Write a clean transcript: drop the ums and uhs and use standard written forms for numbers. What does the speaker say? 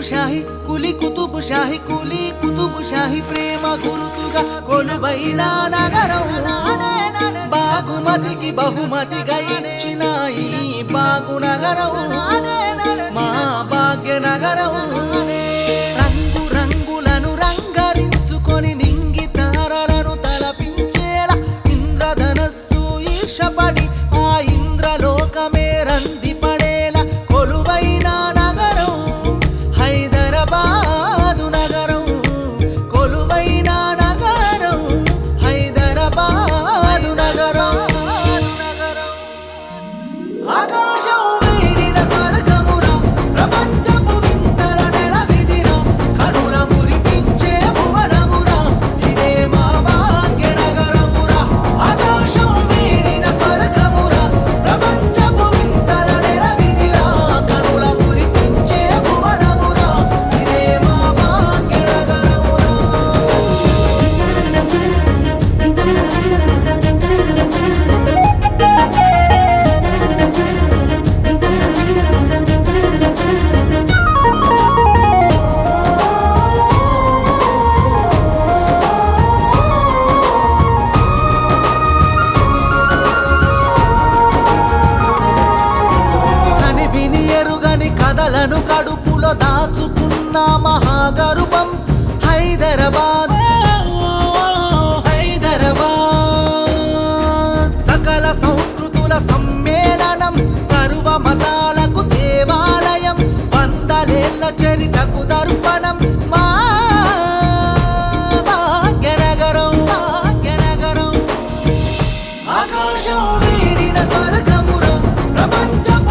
కుతుబుషాహి కులి కుతుబుషాహి ప్రేమ గురుతుగా కొలువైన నగరం బాగుమతికి బహుమతిగా ఇచ్చిన ఈ బాగు నగరం మా భాగ్య నగరం రంగు రంగులను రంగరించుకొని నింగి తారలను తలపించేలా ఇంద్రధనస్సు ఈర్షపడి ఆ ఇంద్రలోకమే రంది పడేలా కొలువైన నగరం హైదరాబాదు నగరం కొలువైన నగరం హైదరాబాదు నగరం ఆకాశం వీడిన స్వర్గమురా ప్రపంచపు వింతల నెలవిదిరా కనుల మురిపించే భువనమురా ఇదే మా భాగ్య నగరమురా ఆకాశం వీడిన స్వర్గమురా ప్రపంచపు వింతల నెలవిదిరా కనుల మురిపించే భువనమురా ఇదే మా భాగ్య నగరమురా కని విని ఎరుగని కథలను కడుపులో దాచుకున్న మహాగర్భం హైదరాబాద్ సకల సంస్కృతుల సమ్మేళనం సర్వ మతాలకు దేవాలయం వందలేళ్ల చరితకు దర్పణం మా భాగ్యనగరం ఆకాశం వీడిన స్వర్గమురా ప్రపంచం